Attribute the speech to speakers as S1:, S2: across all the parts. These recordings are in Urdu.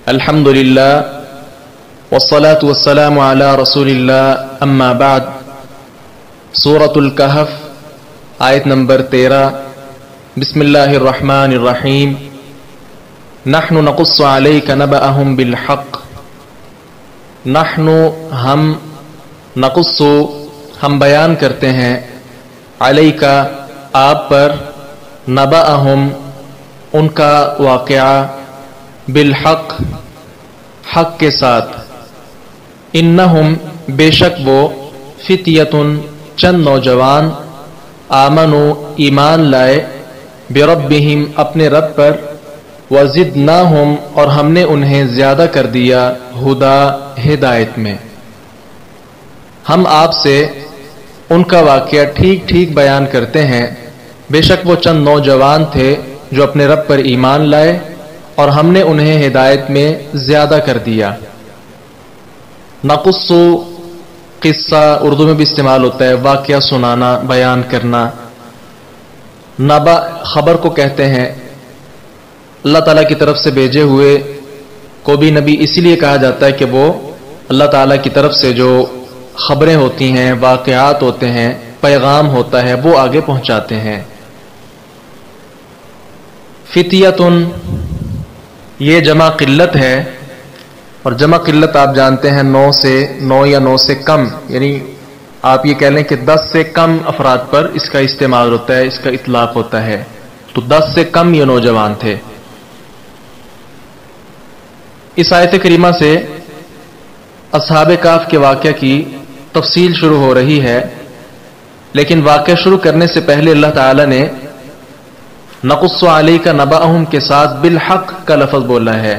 S1: الحمدللہ والصلاة والسلام علی رسول اللہ اما بعد. سورۃ الکہف آیت نمبر 13. بسم اللہ الرحمن الرحیم. نحن نقص علیک نبأہم بالحق. نحن ہم، نقص ہم بیان کرتے ہیں، علیک آپ پر، نبأہم ان کا واقعہ، بالحق حق کے ساتھ. انہم بے شک وہ، فتیۃ چند نوجوان، آمنو ایمان لائے، بربہم اپنے رب پر، وزدناہم اور ہم نے انہیں زیادہ کر دیا، ہدا ہدایت میں. ہم آپ سے ان کا واقعہ ٹھیک ٹھیک بیان کرتے ہیں. بے شک وہ چند نوجوان تھے جو اپنے رب پر ایمان لائے اور ہم نے انہیں ہدایت میں زیادہ کر دیا. نقص قصہ اردو میں بھی استعمال ہوتا ہے، واقعہ سنانا، بیان کرنا. نبا خبر کو کہتے ہیں. اللہ تعالیٰ کی طرف سے بھیجے ہوئے کو بھی نبی اسی لیے کہا جاتا ہے کہ وہ اللہ تعالیٰ کی طرف سے جو خبریں ہوتی ہیں، واقعات ہوتے ہیں، پیغام ہوتا ہے، وہ آگے پہنچاتے ہیں. فتیتن یہ جمع قلت ہے، اور جمع قلت آپ جانتے ہیں 9 یا 9 سے کم، یعنی آپ یہ کہہ لیں کہ 10 سے کم افراد پر اس کا استعمال ہوتا ہے، اس کا اطلاق ہوتا ہے. تو 10 سے کم یہ نوجوان تھے. اس آیت کریمہ سے اصحاب کہف کے واقعہ کی تفصیل شروع ہو رہی ہے، لیکن واقعہ شروع کرنے سے پہلے اللہ تعالی نے نقص علیک نبأہم کے ساتھ بالحق کا لفظ بولا ہے،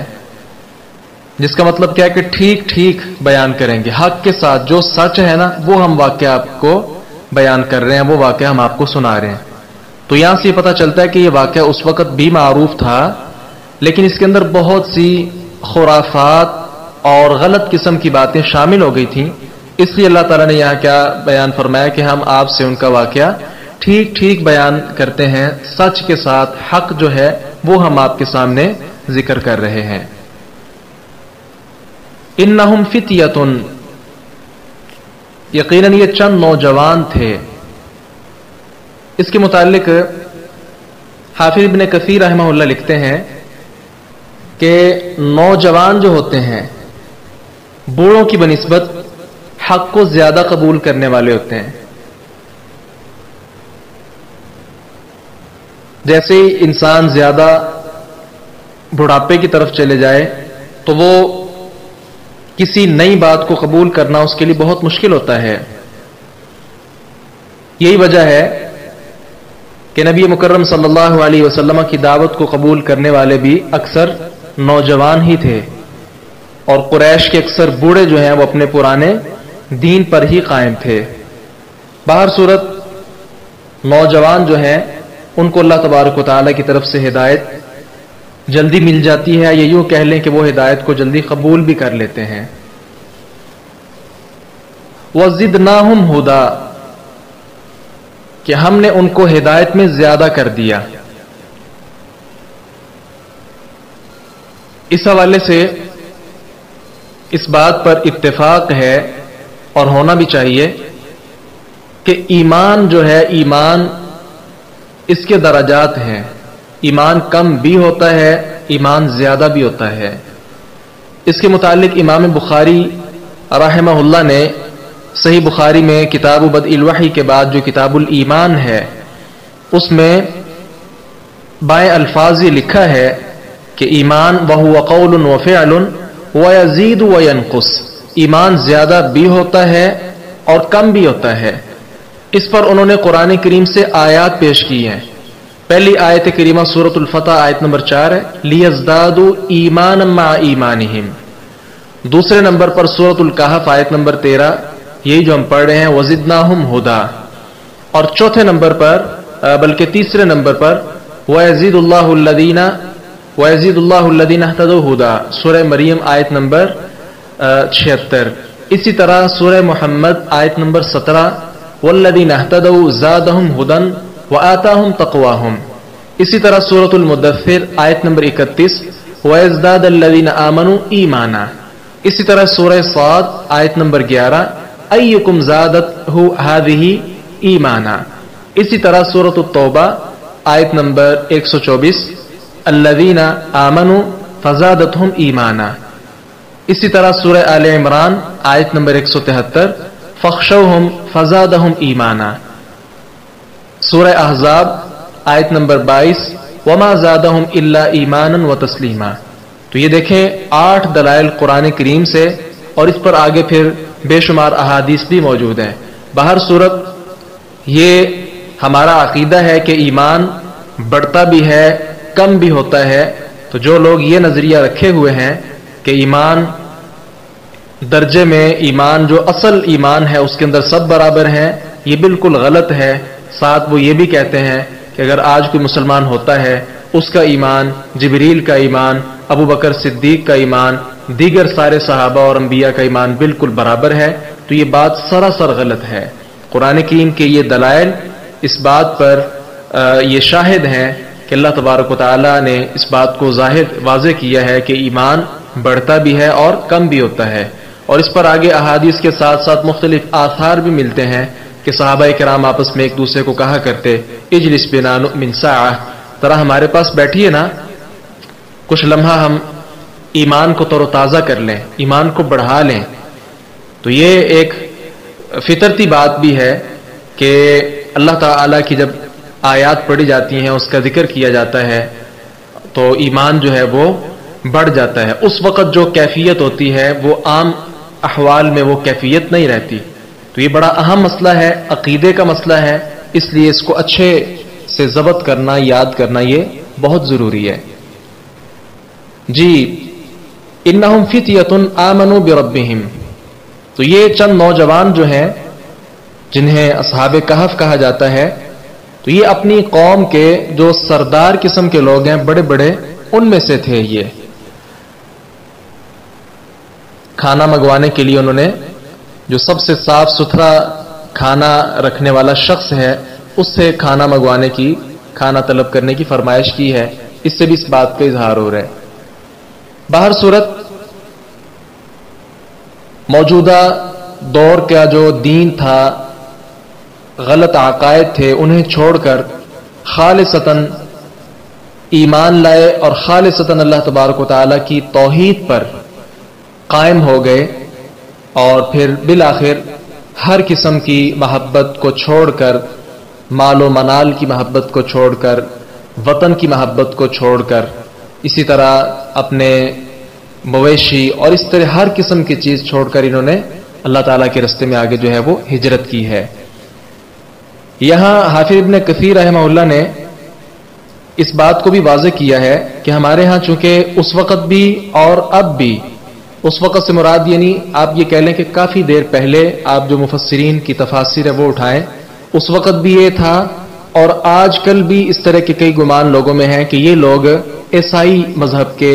S1: جس کا مطلب کیا ہے کہ ٹھیک ٹھیک بیان کریں گے، حق کے ساتھ. جو سچ ہے نا وہ ہم واقعہ آپ کو بیان کر رہے ہیں، وہ واقعہ ہم آپ کو سنا رہے ہیں. تو یہاں سے یہ پتہ چلتا ہے کہ یہ واقعہ اس وقت بھی معروف تھا، لیکن اس کے اندر بہت سی خرافات اور غلط قسم کی باتیں شامل ہو گئی تھیں. اس لیے اللہ تعالیٰ نے یہاں کیا بیان فرمایا کہ ہم آپ سے ان کا واقعہ ٹھیک ٹھیک بیان کرتے ہیں، سچ کے ساتھ. حق جو ہے وہ ہم آپ کے سامنے ذکر کر رہے ہیں. انہم فتیۃ یقیناً یہ چند نوجوان تھے. اس کے متعلق حافظ ابن کثیر رحمہ اللہ لکھتے ہیں کہ نوجوان جو ہوتے ہیں بوڑھوں کی بنسبت حق کو زیادہ قبول کرنے والے ہوتے ہیں. جیسے ہی انسان زیادہ بڑھاپے کی طرف چلے جائے تو وہ کسی نئی بات کو قبول کرنا اس کے لیے بہت مشکل ہوتا ہے. یہی وجہ ہے کہ نبی مکرم صلی اللہ علیہ وسلم کی دعوت کو قبول کرنے والے بھی اکثر نوجوان ہی تھے، اور قریش کے اکثر بوڑھے جو ہیں وہ اپنے پرانے دین پر ہی قائم تھے. باہر صورت نوجوان جو ہیں ان کو اللہ تبارک و تعالیٰ کی طرف سے ہدایت جلدی مل جاتی ہے، یا یوں کہہ لیں کہ وہ ہدایت کو جلدی قبول بھی کر لیتے ہیں. وَزِدْنَاهُمْ هُدًى کہ ہم نے ان کو ہدایت میں زیادہ کر دیا. اس حوالے سے اس بات پر اتفاق ہے اور ہونا بھی چاہیے کہ ایمان جو ہے، ایمان اس کے درجات ہیں. ایمان کم بھی ہوتا ہے، ایمان زیادہ بھی ہوتا ہے. اس کے متعلق امام بخاری رحمہ اللہ نے صحیح بخاری میں کتاب بدء الوحی کے بعد جو کتاب الایمان ہے اس میں بائیں الفاظ یہ لکھا ہے کہ ایمان وہو قول وفعل ویزید وینقص. ایمان زیادہ بھی ہوتا ہے اور کم بھی ہوتا ہے. اس پر انہوں نے قرآن کریم سے آیات پیش کی ہیں. پہلی آیت کریمہ سورۃ الفتح آیت نمبر 4 ہے، لیزدادوا ایمانا مع ایمانہم. دوسرے نمبر پر سورۃ الکہف آیت نمبر 13، یہی جو ہم پڑھ رہے ہیں، وزدناہم ہدا. اور چوتھے نمبر پر بلکہ تیسرے نمبر پر ویزید اللہ الذین اہتدوا ہدا، سورہ مریم آیت نمبر 76. اسی طرح سورہ محمد آیت نمبر 17، والذین اہتدوا زادہم ہدی وآتاہم تقواہم. اسی طرح سورۃ المدثر آیت نمبر 31، وَيَزْدَادَ الَّذِينَ آمَنُوا ایمانا. اسی طرح سورہ صاد آیت نمبر 11 اَيُّكُمْ زَادَتْهُ هَذِهِ ایمانا. اسی طرح سورۃ التوبہ آیت نمبر 124 الَّذِينَ آمَنُوا فَزَادَتْهُمْ ایمانا. اسی طرح سورہ آل عمران آیت نمبر 173 فَاخْشَوْهُمْ فَزَادَهُمْ ایمانا. سورہ احزاب آیت نمبر 22 وَمَا زَادَهُمْ إِلَّا إِيمَانًا وَتَسْلِيمًا. تو یہ دیکھیں 8 دلائل قرآن کریم سے، اور اس پر آگے پھر بے شمار احادیث بھی موجود ہیں. بہر صورت یہ ہمارا عقیدہ ہے کہ ایمان بڑھتا بھی ہے، کم بھی ہوتا ہے. تو جو لوگ یہ نظریہ رکھے ہوئے ہیں کہ ایمان درجے میں، ایمان جو اصل ایمان ہے اس کے اندر سب برابر ہیں، یہ بالکل غلط ہے. ساتھ وہ یہ بھی کہتے ہیں کہ اگر آج کوئی مسلمان ہوتا ہے، اس کا ایمان، جبریل کا ایمان، ابو بکر صدیق کا ایمان، دیگر سارے صحابہ اور انبیاء کا ایمان بالکل برابر ہے. تو یہ بات سراسر غلط ہے. قرآن کریم کے یہ دلائل اس بات پر یہ شاہد ہیں کہ اللہ تبارک و تعالیٰ نے اس بات کو واضح کیا ہے کہ ایمان بڑھتا بھی ہے اور کم بھی ہوتا ہے. اور اس پر آگے احادیث کے ساتھ ساتھ مختلف آثار بھی ملتے ہیں کہ صحابہ کرام آپس میں ایک دوسرے کو کہا کرتے اجلس بنا نؤمن ساعہ، ذرا ہمارے پاس بیٹھیے نا، کچھ لمحہ ہم ایمان کو تر و تازہ کر لیں، ایمان کو بڑھا لیں. تو یہ ایک فطرتی بات بھی ہے کہ اللہ تعالیٰ کی جب آیات پڑھی جاتی ہیں، اس کا ذکر کیا جاتا ہے، تو ایمان جو ہے وہ بڑھ جاتا ہے. اس وقت جو کیفیت ہوتی ہے وہ عام احوال میں وہ کیفیت نہیں رہتی. تو یہ بڑا اہم مسئلہ ہے، عقیدے کا مسئلہ ہے، اس لیے اس کو اچھے سے ضبط کرنا، یاد کرنا یہ بہت ضروری ہے. جی انہم فتیۃ آمنوا بربہم. تو یہ چند نوجوان جو ہیں جنہیں اصحاب کہف کہا جاتا ہے، تو یہ اپنی قوم کے جو سردار قسم کے لوگ ہیں، بڑے بڑے، ان میں سے تھے. یہ کھانا منگوانے کے لیے انہوں نے جو سب سے صاف ستھرا کھانا رکھنے والا شخص ہے اس سے کھانا منگوانے کی، کھانا طلب کرنے کی فرمائش کی ہے. اس سے بھی اس بات کا اظہار ہو رہا ہے. باہر صورت موجودہ دور کا جو دین تھا، غلط عقائد تھے، انہیں چھوڑ کر خالصتاً ایمان لائے اور خالصتاً اللہ تبارک و تعالیٰ کی توحید پر قائم ہو گئے. اور پھر بالآخر ہر قسم کی محبت کو چھوڑ کر، مال و منال کی محبت کو چھوڑ کر، وطن کی محبت کو چھوڑ کر، اسی طرح اپنے مویشی اور اس طرح ہر قسم کی چیز چھوڑ کر انہوں نے اللہ تعالیٰ کے راستے میں آگے جو ہے وہ ہجرت کی ہے. یہاں حافظ ابن کثیر رحمہ اللہ نے اس بات کو بھی واضح کیا ہے کہ ہمارے ہاں چونکہ اس وقت بھی اور اب بھی، اس وقت سے مراد یعنی آپ یہ کہہ لیں کہ کافی دیر پہلے آپ جو مفسرین کی تفاسیر ہے وہ اٹھائیں، اس وقت بھی یہ تھا، اور آج کل بھی اس طرح کے کئی گمان لوگوں میں ہیں کہ یہ لوگ عیسائی مذہب کے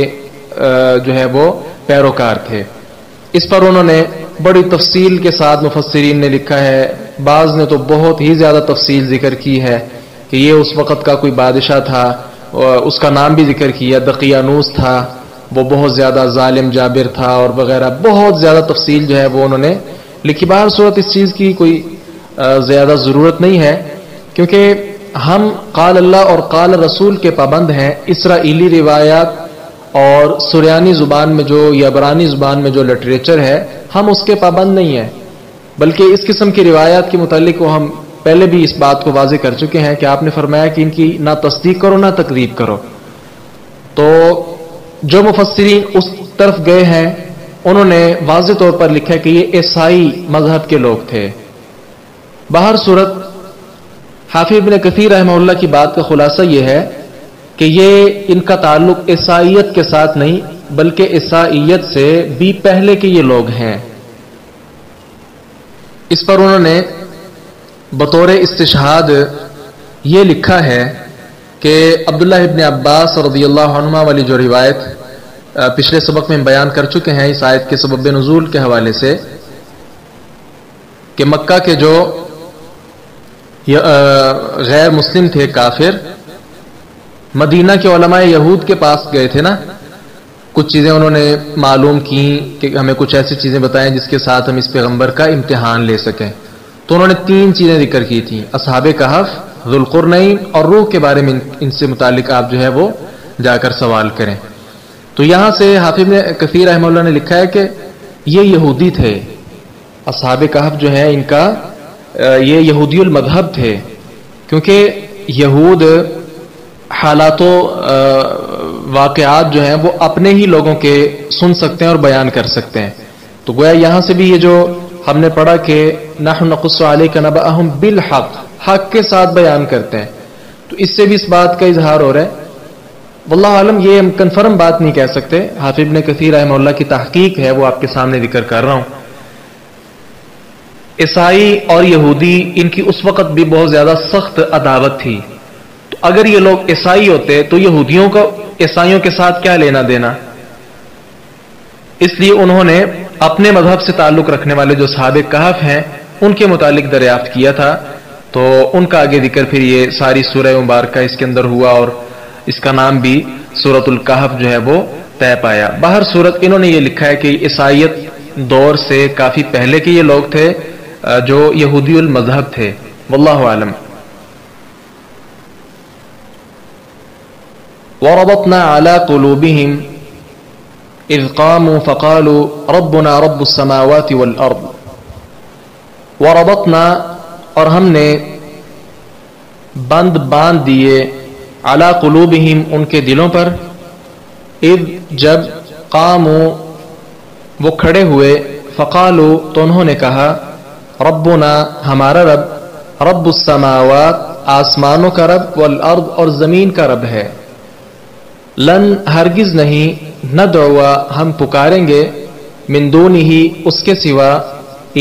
S1: جو ہے وہ پیروکار تھے. اس پر انہوں نے بڑی تفصیل کے ساتھ مفسرین نے لکھا ہے. بعض نے تو بہت ہی زیادہ تفصیل ذکر کی ہے کہ یہ اس وقت کا کوئی بادشاہ تھا، اس کا نام بھی ذکر کیا، دقیانوس تھا، وہ بہت زیادہ ظالم جابر تھا، اور وغیرہ بہت زیادہ تفصیل جو ہے وہ انہوں نے لکھی. باہر صورت اس چیز کی کوئی زیادہ ضرورت نہیں ہے، کیونکہ ہم قال اللہ اور قال رسول کے پابند ہیں. اسرائیلی روایات اور سریانی زبان میں جو یا عبرانی زبان میں جو لٹریچر ہے، ہم اس کے پابند نہیں ہیں، بلکہ اس قسم کی روایات کے متعلق وہ ہم پہلے بھی اس بات کو واضح کر چکے ہیں کہ آپ نے فرمایا کہ ان کی نہ تصدیق کرو نہ تکذیب کرو. تو جو مفسرین اس طرف گئے ہیں انہوں نے واضح طور پر لکھا ہے کہ یہ عیسائی مذہب کے لوگ تھے. باہر صورت حافظ ابن کثیر رحمہ اللہ کی بات کا خلاصہ یہ ہے کہ یہ ان کا تعلق عیسائیت کے ساتھ نہیں بلکہ عیسائیت سے بھی پہلے کے یہ لوگ ہیں. اس پر انہوں نے بطور استشہاد یہ لکھا ہے کہ عبداللہ ابن عباس رضی اللہ عنہما والی جو روایت پچھلے سبق میں بیان کر چکے ہیں اس آیت کے سبب نزول کے حوالے سے، کہ مکہ کے جو غیر مسلم تھے، کافر، مدینہ کے علماء یہود کے پاس گئے تھے نا، کچھ چیزیں انہوں نے معلوم کی کہ ہمیں کچھ ایسی چیزیں بتائیں جس کے ساتھ ہم اس پیغمبر کا امتحان لے سکیں. تو انہوں نے 3 چیزیں ذکر کی تھیں: اصحاب کہف، ذوالقرنین اور روح کے بارے میں ان سے متعلق آپ جو ہے وہ جا کر سوال کریں. تو یہاں سے حافظ کثیر رحمہ اللہ نے لکھا ہے کہ یہ یہودی تھے. اصحاب کہف جو ہے ان کا یہ یہودی المذہب تھے، کیونکہ یہود حالات و واقعات جو ہیں وہ اپنے ہی لوگوں کے سن سکتے ہیں اور بیان کر سکتے ہیں. تو گویا یہاں سے بھی یہ جو ہم نے پڑھا کہ نحن نقص علیک نبأہم بالحق، حق کے ساتھ بیان کرتے ہیں، تو اس سے بھی اس بات کا اظہار ہو رہا ہے. واللہ عالم یہ ہم کنفرم بات نہیں کہہ سکتے. حافظ ابن کثیر رحمہ اللہ کی تحقیق ہے، وہ آپ کے سامنے ذکر کر رہا ہوں. عیسائی اور یہودی ان کی اس وقت بھی بہت زیادہ سخت عداوت تھی. تو اگر یہ لوگ عیسائی ہوتے تو یہودیوں کو عیسائیوں کے ساتھ کیا لینا دینا؟ اس لیے انہوں نے اپنے مذہب سے تعلق رکھنے والے جو اصحاب کہف ہیں ان کے متعلق دریافت کیا تھا. تو ان کا آگے ذکر پھر یہ ساری سورہ مبارکہ اس کے اندر ہوا، اور اس کا نام بھی سورۃ الکہف جو ہے وہ طے پایا. باہر صورت انہوں نے یہ لکھا ہے کہ عیسائیت دور سے کافی پہلے کے یہ لوگ تھے جو یہودی المذہب تھے. واللہ عالم. وَرَبَطْنَا عَلَى قُلُوبِهِمْ اذ قاموا فقالوا ربنا رب السماوات والارض. وربطنا، اور ہم نے باندھ دیے، علی قلوبہم ان کے دلوں پر، اذ جب، قاموا وہ کھڑے ہوئے، فقالوا تو انہوں نے کہا، ربنا ہمارا رب، رب السماوات آسمانوں کا رب، والارض اور زمین کا رب ہے، لن ہرگز نہیں، ندعوا ہم پکاریں گے، من دونہ اس کے سوا،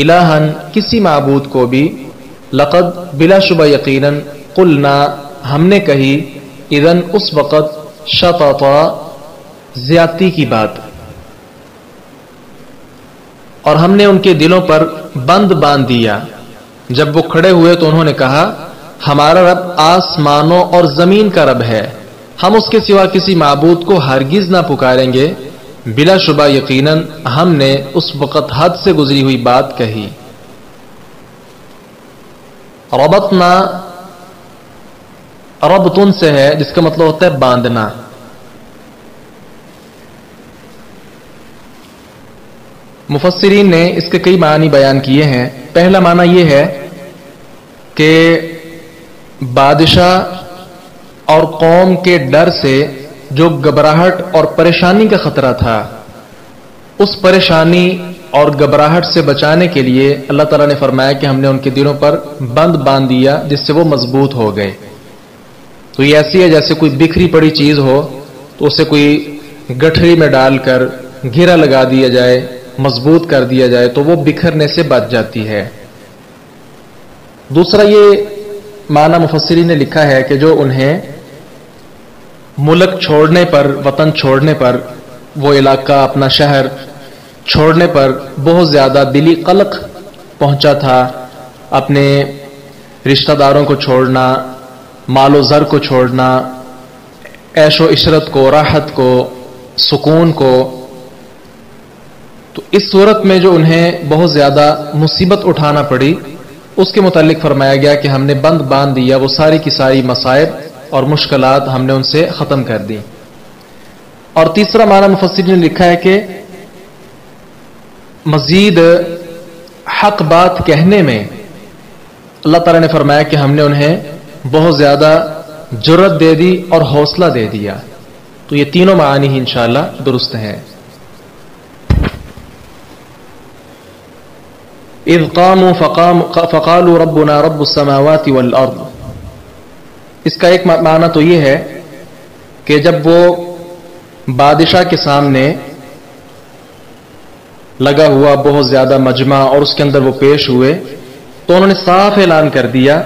S1: الہن کسی معبود کو بھی، لقد بلا شبہ یقیناً، قلنا ہم نے کہی، اذن اس وقت، شططا زیادتی کی بات. اور ہم نے ان کے دلوں پر باندھ دیا. جب وہ کھڑے ہوئے تو انہوں نے کہا ہمارا رب آسمانوں اور زمین کا رب ہے، ہم اس کے سوا کسی معبود کو ہرگز نہ پکاریں گے، بلا شبہ یقیناً ہم نے اس وقت حد سے گزری ہوئی بات کہی. ربطنا ربطن سے ہے جس کا مطلب ہوتا ہے باندھنا. مفسرین نے اس کے کئی معنی بیان کیے ہیں. پہلا معنی یہ ہے کہ بادشاہ اور قوم کے ڈر سے جو گھبراہٹ اور پریشانی کا خطرہ تھا، اس پریشانی اور گھبراہٹ سے بچانے کے لیے اللہ تعالیٰ نے فرمایا کہ ہم نے ان کے دلوں پر باندھ دیا جس سے وہ مضبوط ہو گئے. تو یہ ایسی ہے جیسے کوئی بکھری پڑی چیز ہو تو اسے کوئی گٹھری میں ڈال کر گھیرا لگا دیا جائے، مضبوط کر دیا جائے تو وہ بکھرنے سے بچ جاتی ہے. دوسرا یہ معنی مفسرین نے لکھا ہے کہ جو انہیں ملک چھوڑنے پر، وطن چھوڑنے پر، وہ علاقہ اپنا شہر چھوڑنے پر بہت زیادہ دلی قلق پہنچا تھا، اپنے رشتہ داروں کو چھوڑنا، مال و زر کو چھوڑنا، عیش و عشرت کو، راحت کو، سکون کو. تو اس صورت میں جو انہیں بہت زیادہ مصیبت اٹھانا پڑی، اس کے متعلق فرمایا گیا کہ ہم نے باندھ دیا، وہ ساری کی ساری مصائب اور مشکلات ہم نے ان سے ختم کر دی. اور تیسرا معنی مفسرین نے لکھا ہے کہ مزید حق بات کہنے میں اللہ تعالیٰ نے فرمایا کہ ہم نے انہیں بہت زیادہ جرأت دے دی اور حوصلہ دے دیا. تو یہ تینوں معانی ہی انشاءاللہ درست ہیں. اذ قاموا فقالوا ربنا رب السماوات والارض. اس کا ایک معنی تو یہ ہے کہ جب وہ بادشاہ کے سامنے لگا ہوا بہت زیادہ مجمع اور اس کے اندر وہ پیش ہوئے تو انہوں نے صاف اعلان کر دیا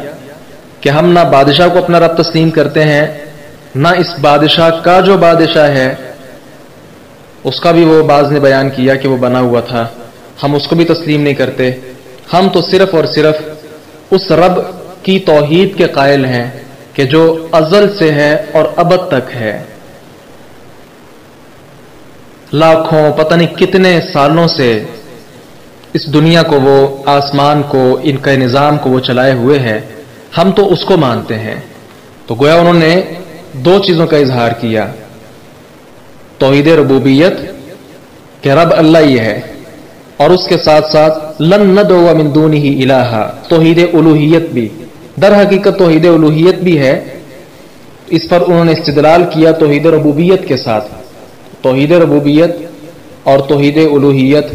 S1: کہ ہم نہ بادشاہ کو اپنا رب تسلیم کرتے ہیں، نہ اس بادشاہ کا جو بادشاہ ہے اس کا بھی وہ بعض نے بیان کیا کہ وہ بنا ہوا تھا، ہم اس کو بھی تسلیم نہیں کرتے. ہم تو صرف اور صرف اس رب کی توحید کے قائل ہیں کہ جو ازل سے ہے اور ابد تک ہے. لاکھوں پتہ نہیں کتنے سالوں سے اس دنیا کو، وہ آسمان کو، ان کا نظام کو وہ چلائے ہوئے ہے، ہم تو اس کو مانتے ہیں۔ تو گویا انہوں نے دو چیزوں کا اظہار کیا، توحید ربوبیت کہ رب اللہ یہ ہے، اور اس کے ساتھ ساتھ لن ندعو من دونہ الہا، توحید الوہیت بھی۔ در حقیقت توحید الوہیت بھی ہے، اس پر انہوں نے استدلال کیا توحید ربوبیت کے ساتھ۔ توحید ربوبیت اور توحید الوہیت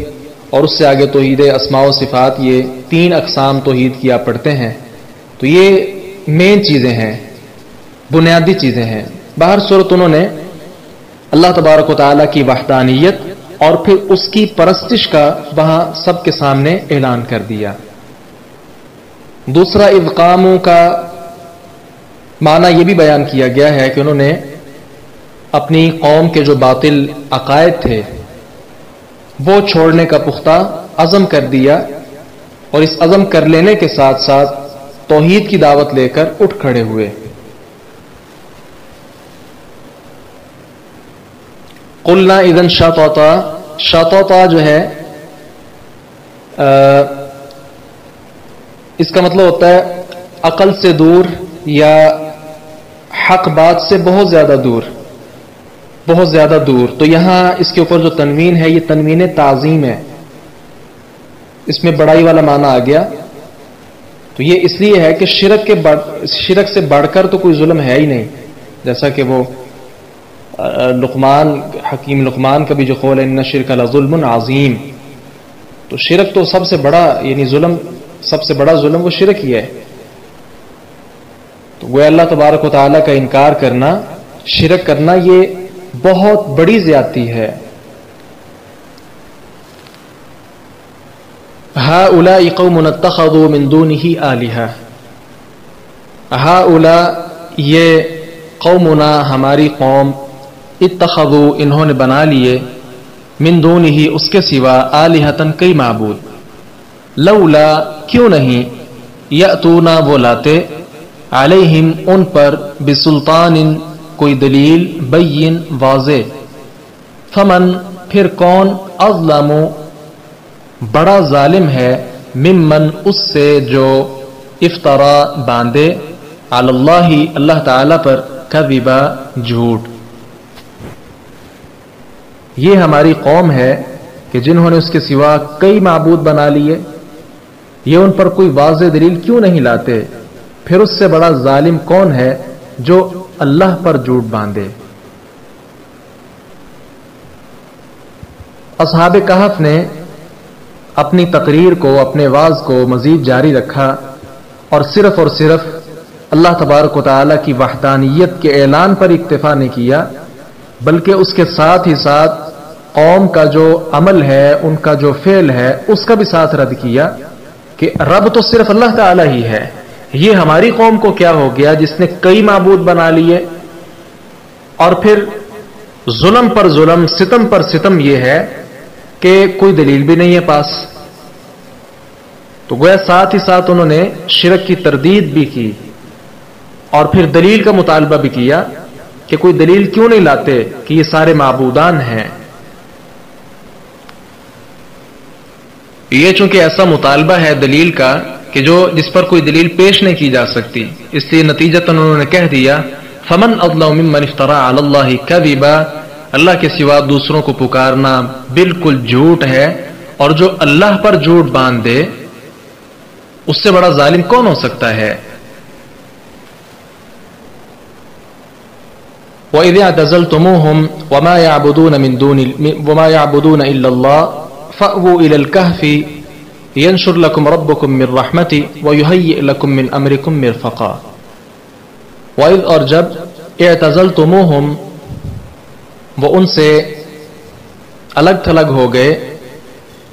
S1: اور اس سے آگے توحید اسماء و صفات، یہ تین اقسام توحید کی آپ پڑھتے ہیں، تو یہ مین چیزیں ہیں، بنیادی چیزیں ہیں۔ باہر صورت انہوں نے اللہ تبارک و تعالیٰ کی وحدانیت اور پھر اس کی پرستش کا وہاں سب کے سامنے اعلان کر دیا۔ دوسرا ادغاموں کا معنی یہ بھی بیان کیا گیا ہے کہ انہوں نے اپنی قوم کے جو باطل عقائد تھے وہ چھوڑنے کا پختہ عزم کر دیا، اور اس عزم کر لینے کے ساتھ ساتھ توحید کی دعوت لے کر اٹھ کھڑے ہوئے۔ قلنا اذن شططا، شططا جو ہے اس کا مطلب ہوتا ہے عقل سے دور یا حق بات سے بہت زیادہ دور، بہت زیادہ دور۔ تو یہاں اس کے اوپر جو تنوین ہے یہ تنوین تعظیم ہے، اس میں بڑائی والا معنی آ گیا۔ تو یہ اس لیے ہے کہ شرک سے بڑھ کر تو کوئی ظلم ہے ہی نہیں، جیسا کہ وہ حکیم لقمان کا بھی جو قول ہے ان الشرک لظلم عظیم، تو شرک تو سب سے بڑا، یعنی ظلم، سب سے بڑا ظلم وہ شرک ہی ہے۔ تو وہ اللہ تبارک و تعالیٰ کا انکار کرنا، شرک کرنا، یہ بہت بڑی زیادتی ہے۔ ہؤلاء قوم اتخذوا من دونہ آلہہ، ہؤلاء یہ قومنا ہماری قوم، اتخذوا انہوں نے بنا لیے، من دونہ اس کے سوا، آلہۃ کئی معبود، لولا کیوں نہیں، یأتونا وہ لاتے، علیہم ان پر، بسلطان کوئی دلیل، بین واضح، فمن پھر کون، اظلم بڑا ظالم ہے، ممن اس سے جو، افترا باندھے، علی اللہ اللہ تعالی پر، کذبا جھوٹ۔ یہ ہماری قوم ہے کہ جنہوں نے اس کے سوا کئی معبود بنا لیے، یہ ان پر کوئی واضح دلیل کیوں نہیں لاتے؟ پھر اس سے بڑا ظالم کون ہے جو اللہ پر جھوٹ باندھے۔ اصحاب کہف نے اپنی تقریر کو، اپنے واعظ کو مزید جاری رکھا، اور صرف اللہ تبارک و تعالیٰ کی وحدانیت کے اعلان پر اکتفا نہیں کیا، بلکہ اس کے ساتھ ہی ساتھ قوم کا جو عمل ہے، ان کا جو فعل ہے، اس کا بھی ساتھ رد کیا کہ رب تو صرف اللہ تعالیٰ ہی ہے، یہ ہماری قوم کو کیا ہو گیا جس نے کئی معبود بنا لیے، اور پھر ظلم پر ظلم، ستم پر ستم یہ ہے کہ کوئی دلیل بھی نہیں ہے پاس۔ تو گویا ساتھ ہی ساتھ انہوں نے شرک کی تردید بھی کی، اور پھر دلیل کا مطالبہ بھی کیا کہ کوئی دلیل کیوں نہیں لاتے کہ یہ سارے معبودان ہیں۔ یہ چونکہ ایسا مطالبہ ہے دلیل کا کہ جس پر کوئی دلیل پیش نہیں کی جا سکتی، اس لیے نتیجتاً انہوں نے کہہ دیا فمن اظلم ممن افترى علی اللہ کذبا، اللہ کے سوا دوسروں کو پکارنا بالکل جھوٹ ہے، اور جو اللہ پر جھوٹ باندھ دے اس سے بڑا ظالم کون ہو سکتا ہے۔ وَإِذِ اعْتَزَلْتُمُوهُمْ وَمَا يَعْبُدُونَ إِلَّا اللَّهَ فَأْوُوا إِلَى الْكَهْفِ يَنشُرْ لَكُمْ رَبُّكُمْ مِنْ رَحْمَتِهِ وَيُهَيِّئْ لَكُمْ مِنْ أَمْرِكُمْ مِرْفَقًا۔ وَإِذْ اور جب، اعتزلتموہم وہ ان سے الگ تھلگ ہو گئے،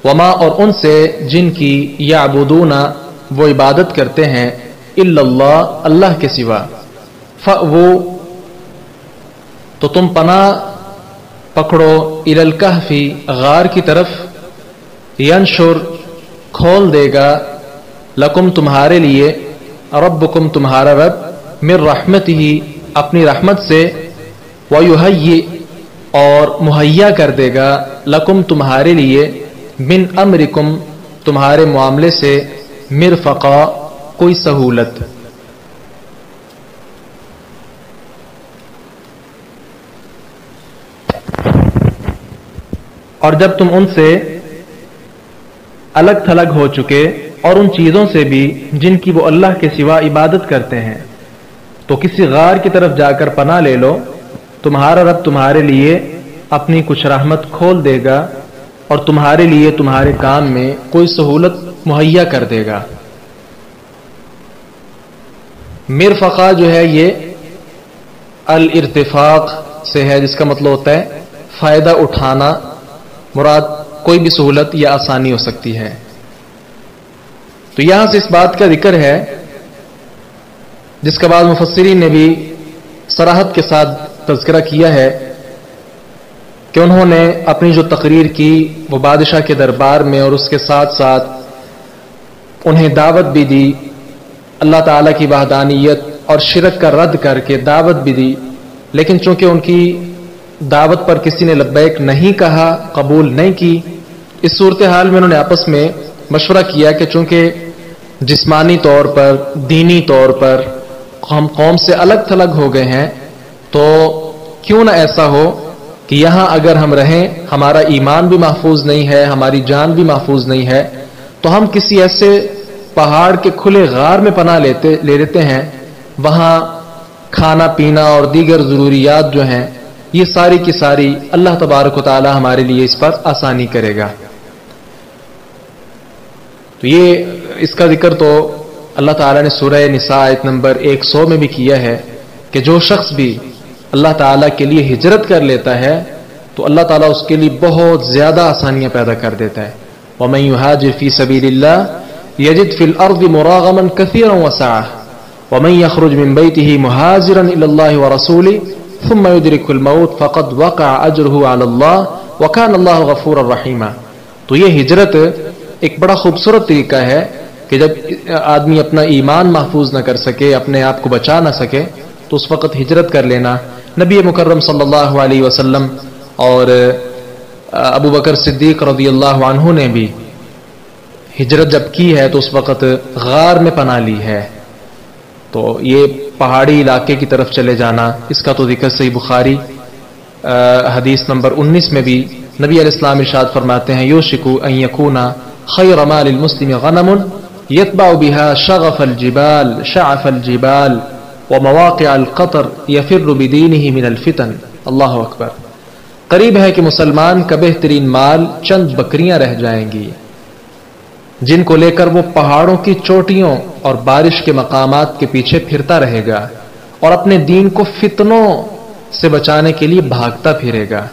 S1: وما اور ان سے جن کی، یعبدون وہ عبادت کرتے ہیں، الا اللہ اللہ کے سوا، فأووا تو تم پناہ پکڑو، الی الکہف غار کی طرف، ینشر کھول دے گا، لکم تمہارے لیے، ربکم تمہارا رب، من رحمتہ اپنی رحمت سے، ویہیئ اور مہیا کر دے گا لکم تمہارے لیے من امرکم تمہارے معاملے سے مرفقا کوئی سہولت. اور جب تم ان سے الگ تھلگ ہو چکے اور ان چیزوں سے بھی جن کی وہ اللہ کے سوا عبادت کرتے ہیں تو کسی غار کی طرف جا کر پناہ لے لو، تمہارا رب تمہارے لیے اپنی کچھ رحمت کھول دے گا اور تمہارے لیے تمہارے کام میں کوئی سہولت مہیا کر دے گا. مرفقہ جو ہے یہ الارتفاق سے ہے، جس کا مطلب ہوتا ہے فائدہ اٹھانا. مراد کوئی بھی سہولت یا آسانی ہو سکتی ہے. تو یہاں سے اس بات کا ذکر ہے جس کا بعض مفسرین نے بھی صراحت کے ساتھ تذکرہ کیا ہے کہ انہوں نے اپنی جو تقریر کی وہ بادشاہ کے دربار میں، اور اس کے ساتھ ساتھ انہیں دعوت بھی دی، اللہ تعالیٰ کی وحدانیت اور شرک کا رد کر کے دعوت بھی دی. لیکن چونکہ ان کی دعوت پر کسی نے لبیک نہیں کہا، قبول نہیں کی، اس صورتحال میں انہوں نے آپس میں مشورہ کیا کہ چونکہ جسمانی طور پر، دینی طور پر ہم قوم سے الگ تھلگ ہو گئے ہیں، تو کیوں نہ ایسا ہو کہ یہاں اگر ہم رہیں ہمارا ایمان بھی محفوظ نہیں ہے، ہماری جان بھی محفوظ نہیں ہے، تو ہم کسی ایسے پہاڑ کے کھلے غار میں پناہ لے لیتے ہیں. وہاں کھانا پینا اور دیگر ضروریات جو ہیں یہ ساری کی ساری اللہ تبارک و تعالی ہمارے لیے اس پر آسانی کرے گا. تو یہ اس کا ذکر تو اللہ تعالیٰ نے سورہ نساء آیت نمبر 100 میں بھی کیا ہے کہ جو شخص بھی اللہ تعالیٰ کے لیے ہجرت کر لیتا ہے تو اللہ تعالیٰ اس کے لیے بہت زیادہ آسانیاں پیدا کر دیتا ہے. وَمَن يُهَاجِرْ فِي سَبِيلِ اللَّهِ يَجِدْ فِي الْأَرْضِ مُرَاغَمًا كَثِيرًا وَسَعَةً وَمَن يَخْرُجْ مِن بَيْتِهِ مُهَاجِرًا إِلَى اللَّهِ وَرَسُولِهِ ثُمَّ يُدْرِكُهُ الْمَوْتُ فَقَدْ وَقَعَ أَجْرُهُ عَلَى اللَّهِ وَكَانَ اللَّهُ غَفُورًا رَحِيمًا. تو یہ ہجرت ایک بڑا خوبصورت طریقہ ہے کہ جب آدمی اپنا ایمان محفوظ نہ کر سکے، اپنے آپ کو بچا نہ سکے، تو اس وقت ہجرت کر لینا. نبی مکرم صلی اللہ علیہ وسلم اور ابو بکر صدیق رضی اللہ عنہ نے بھی ہجرت جب کی ہے تو اس وقت غار میں پناہ لی ہے. تو یہ پہاڑی علاقے کی طرف چلے جانا، اس کا تو ذکر صحیح بخاری حدیث نمبر 19 میں بھی نبی علیہ السلام ارشاد فرماتے ہیں یوشکو ان یکونا خیر مال المسلم غنم یتبع بها شغف الجبال شعف الجبال ومواقع القطر یفر بدینہ من الفتن. اللہ اکبر. قریب ہے کہ مسلمان کا بہترین مال چند بکریاں رہ جائیں گی جن کو لے کر وہ پہاڑوں کی چوٹیوں اور بارش کے مقامات کے پیچھے پھرتا رہے گا اور اپنے دین کو فتنوں سے بچانے کے لیے بھاگتا پھرے گا.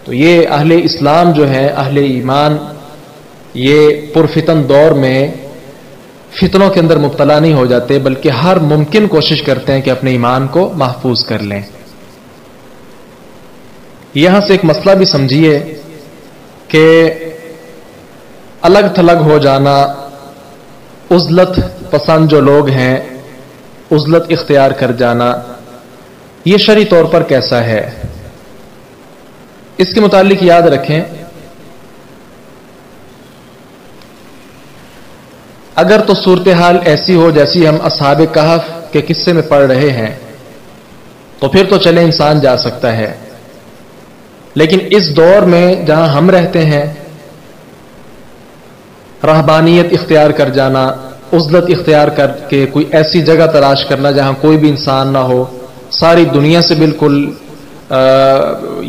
S1: تو یہ اہل اسلام جو ہے، اہل ایمان، یہ پرفتن دور میں فتنوں کے اندر مبتلا نہیں ہو جاتے بلکہ ہر ممکن کوشش کرتے ہیں کہ اپنے ایمان کو محفوظ کر لیں. یہاں سے ایک مسئلہ بھی سمجھیے کہ الگ تھلگ ہو جانا، عزلت پسند جو لوگ ہیں، عزلت اختیار کر جانا، یہ شرعی طور پر کیسا ہے؟ اس کے متعلق یاد رکھیں اگر تو صورتحال ایسی ہو جیسی ہم اصحاب کہف کے قصے میں پڑھ رہے ہیں تو پھر تو چلے انسان جا سکتا ہے. لیکن اس دور میں جہاں ہم رہتے ہیں، رہبانیت اختیار کر جانا، عزلت اختیار کر کے کوئی ایسی جگہ تلاش کرنا جہاں کوئی بھی انسان نہ ہو، ساری دنیا سے بالکل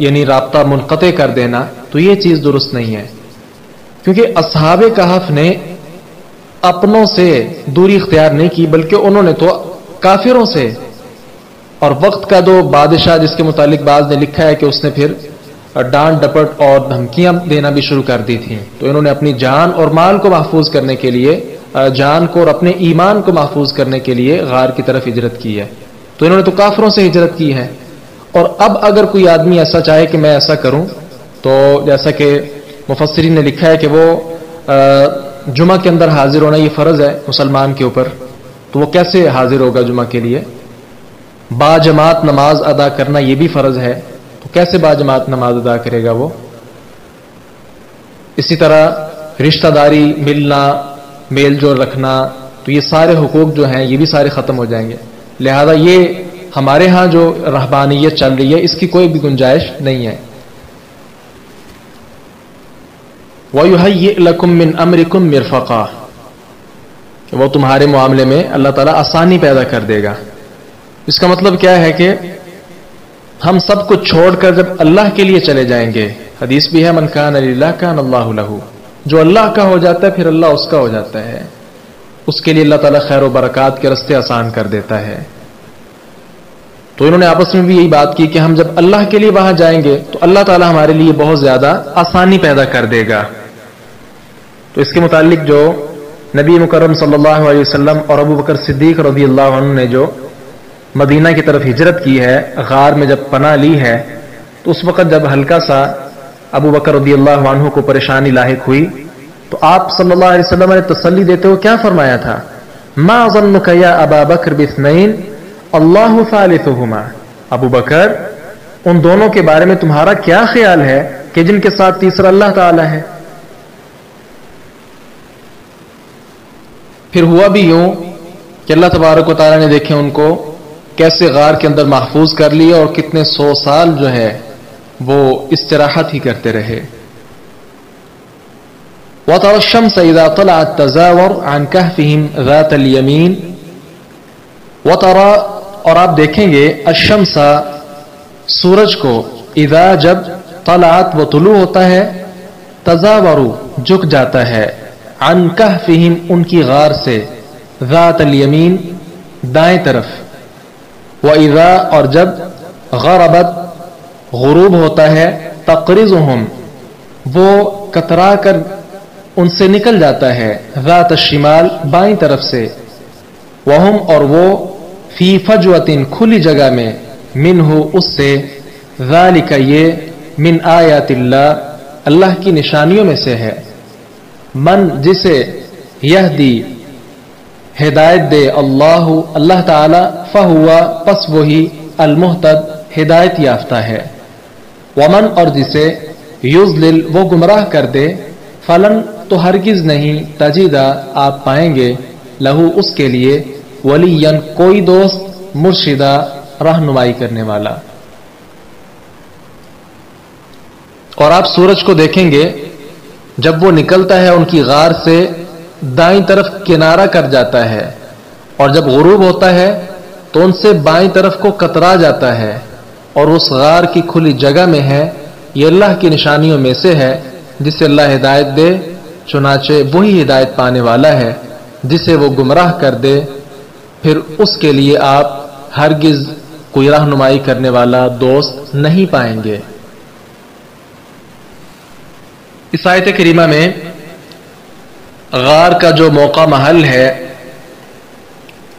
S1: یعنی رابطہ منقطع کر دینا، تو یہ چیز درست نہیں ہے. کیونکہ اصحاب کہف نے اپنوں سے دوری اختیار نہیں کی بلکہ انہوں نے تو کافروں سے، اور وقت کا جو بادشاہ جس کے متعلق بعض نے لکھا ہے کہ اس نے پھر ڈانٹ ڈپٹ اور دھمکیاں دینا بھی شروع کر دی تھیں، تو انہوں نے اپنی جان اور مال کو محفوظ کرنے کے لیے، جان کو اور اپنے ایمان کو محفوظ کرنے کے لیے غار کی طرف ہجرت کی ہے. تو انہوں نے تو کافروں سے ہجرت کی ہے. اور اب اگر کوئی آدمی ایسا چاہے کہ میں ایسا کروں، تو جیسا کہ مفسرین نے لکھا ہے کہ وہ جمعہ کے اندر حاضر ہونا یہ فرض ہے مسلمان کے اوپر، تو وہ کیسے حاضر ہوگا جمعہ کے لیے؟ با جماعت نماز ادا کرنا یہ بھی فرض ہے، تو کیسے باجماعت نماز ادا کرے گا وہ؟ اسی طرح رشتہ داری، ملنا، میل جول رکھنا، تو یہ سارے حقوق جو ہیں یہ بھی سارے ختم ہو جائیں گے. لہذا یہ ہمارے ہاں جو رہبانیت چل رہی ہے اس کی کوئی بھی گنجائش نہیں ہے. وَيُهَيِّئْ لَكُم مِّنْ أَمْرِكُم مِّرْفَقًا، کہ وہ تمہارے معاملے میں اللہ تعالیٰ آسانی پیدا کر دے گا. اس کا مطلب کیا ہے کہ ہم سب کچھ چھوڑ کر جب اللہ کے لیے چلے جائیں گے، حدیث بھی ہے من کان للہ کان اللہ لہ، جو اللہ کا ہو جاتا ہے پھر اللہ اس کا ہو جاتا ہے، اس کے لیے اللہ تعالیٰ خیر و برکات کے راستے آسان کر دیتا ہے. تو انہوں نے آپس میں بھی یہی بات کی کہ ہم جب اللہ کے لیے وہاں جائیں گے تو اللہ تعالیٰ ہمارے لیے بہت زیادہ آسانی پیدا کر دے گا. تو اس کے متعلق جو نبی مکرم صلی اللہ علیہ وسلم اور ابو بکر صدیق رضی اللہ عنہ نے جو مدینہ کی طرف ہجرت کی ہے، غار میں جب پناہ لی ہے، تو اس وقت جب ہلکا سا ابو بکر رضی اللہ عنہ کو پریشانی لاحق ہوئی تو آپ صلی اللہ علیہ وسلم نے تسلی دیتے ہوئے کیا فرمایا تھا؟ ما ظنک یا ابا بکر باثنین اللہ ثالثہما، ابو بکر ان دونوں کے بارے میں تمہارا کیا خیال ہے کہ جن کے ساتھ تیسرا اللہ تعالی ہے؟ پھر ہوا بھی یوں کہ اللہ تبارک و تعالیٰ نے دیکھے ان کو کیسے غار کے اندر محفوظ کر لیا اور کتنے 100 سال جو ہے وہ استراحت ہی کرتے رہے. وَتَرَى الشَّمْسَ إِذَا طَلَعَتْ تَزَاوَرُ عَنْ كَهْفِهِمْ ذَاتَ الْيَمِينِ. وَتَرَى اور آپ دیکھیں گے الشمس سورج کو، اذا جب طلعت وہ طلوع ہوتا ہے، تزاور جھک جاتا ہے، عن کہفہم ان کی غار سے، ذات الیمین دائیں طرف، وَإِذَا اور جب غربت غروب ہوتا ہے، تقرضہم وہ کترا کر ان سے نکل جاتا ہے، ذات الشمال بائیں طرف سے، وہم اور وہ فی فجوۃ کھلی جگہ میں، منہ اس سے، ذالک یہ، من آیات اللہ اللہ کی نشانیوں میں سے ہے، من جسے، یہدی ہدایت دے، اللہ اللہ تعالی، فہوا پس وہی، المہتد ہدایت یافتہ ہے، ومن اور جسے، یضلل وہ گمراہ کر دے، فلن تو ہرگز نہیں، تجیدہ آپ پائیں گے، لہو اس کے لیے، ولین کوئی دوست، مرشدہ رہنمائی کرنے والا. اور آپ سورج کو دیکھیں گے جب وہ نکلتا ہے ان کی غار سے، دائیں طرف کنارہ کر جاتا ہے، اور جب غروب ہوتا ہے تو ان سے بائیں طرف کو کترا جاتا ہے، اور اس غار کی کھلی جگہ میں ہے. یہ اللہ کی نشانیوں میں سے ہے، جسے اللہ ہدایت دے چنانچہ وہی ہدایت پانے والا ہے، جسے وہ گمراہ کر دے پھر اس کے لیے آپ ہرگز کوئی رہنمائی کرنے والا دوست نہیں پائیں گے. اس آیت کریمہ میں غار کا جو موقع محل ہے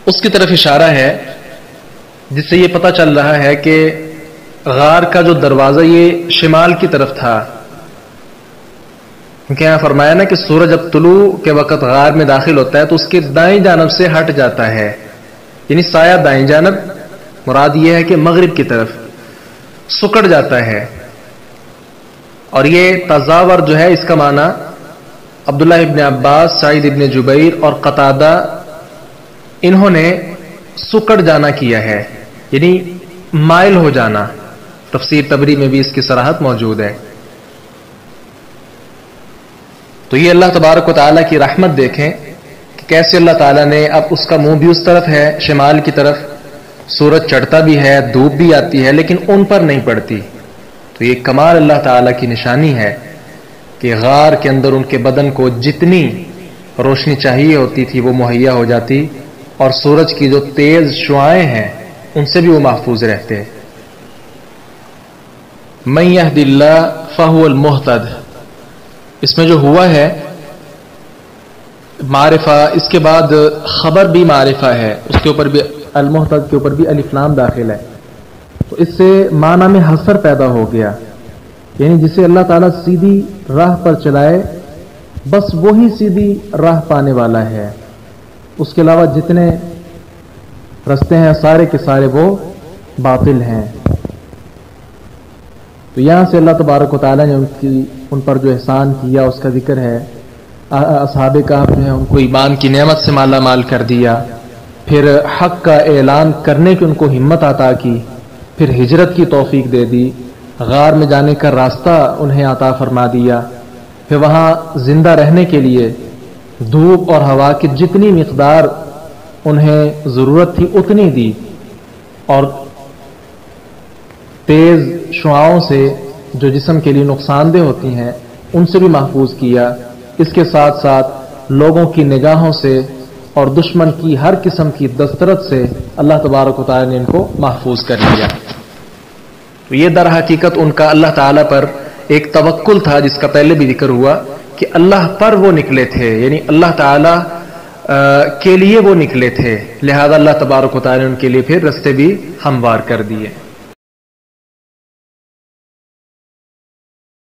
S1: اس کی طرف اشارہ ہے، جس سے یہ پتہ چل رہا ہے کہ غار کا جو دروازہ یہ شمال کی طرف تھا، کیونکہ یہاں فرمایا نا کہ سورج جب طلوع کے وقت غار میں داخل ہوتا ہے تو اس کے دائیں جانب سے ہٹ جاتا ہے، یعنی سایہ دائیں جانب، مراد یہ ہے کہ مغرب کی طرف سکڑ جاتا ہے. اور یہ تزاور جو ہے اس کا معنی عبداللہ ابن عباس، سعید ابن جبیر اور قتادہ انہوں نے سکڑ جانا کیا ہے، یعنی مائل ہو جانا. تفسیر تبری میں بھی اس کی صراحت موجود ہے. تو یہ اللہ تبارک و تعالیٰ کی رحمت دیکھیں کہ کیسے اللہ تعالیٰ نے، اب اس کا منہ بھی اس طرف ہے شمال کی طرف، سورج چڑھتا بھی ہے، دھوپ بھی آتی ہے، لیکن ان پر نہیں پڑتی. تو یہ کمال اللہ تعالیٰ کی نشانی ہے کہ غار کے اندر ان کے بدن کو جتنی روشنی چاہیے ہوتی تھی وہ مہیا ہو جاتی، اور سورج کی جو تیز شعاعیں ہیں ان سے بھی وہ محفوظ رہتے. من یہد اللہ فہو المہتد، اس میں جو ہوا ہے معرفہ، اس کے بعد خبر بھی معرفہ ہے، اس کے اوپر بھی المہتد کے اوپر بھی الف لام داخل ہے، تو اس سے معنی میں حصر پیدا ہو گیا، یعنی جسے اللہ تعالیٰ سیدھی راہ پر چلائے بس وہی سیدھی راہ پانے والا ہے، اس کے علاوہ جتنے رستے ہیں سارے کے سارے وہ باطل ہیں. تو یہاں سے اللہ تبارک و تعالیٰ نے ان پر جو احسان کیا اس کا ذکر ہے. اصحاب کہف جو ہے ان کو ایمان کی نعمت سے مالا مال کر دیا، پھر حق کا اعلان کرنے کی ان کو ہمت عطا کی، پھر ہجرت کی توفیق دے دی، غار میں جانے کا راستہ انہیں عطا فرما دیا، پھر وہاں زندہ رہنے کے لیے دھوپ اور ہوا کی جتنی مقدار انہیں ضرورت تھی اتنی دی، اور تیز شعاعوں سے جو جسم کے لیے نقصان دہ ہوتی ہیں ان سے بھی محفوظ کیا. اس کے ساتھ ساتھ لوگوں کی نگاہوں سے اور دشمن کی ہر قسم کی دسترت سے اللہ تبارک و تعالی نے ان کو محفوظ کر لیا. تو یہ در حقیقت ان کا اللہ تعالیٰ پر ایک توکل تھا، جس کا پہلے بھی ذکر ہوا کہ اللہ پر وہ نکلے تھے، یعنی اللہ تعالیٰ کے لیے وہ نکلے تھے، لہذا اللہ تبارک و تعالی نے ان کے لیے پھر رستے بھی ہموار کر دیے.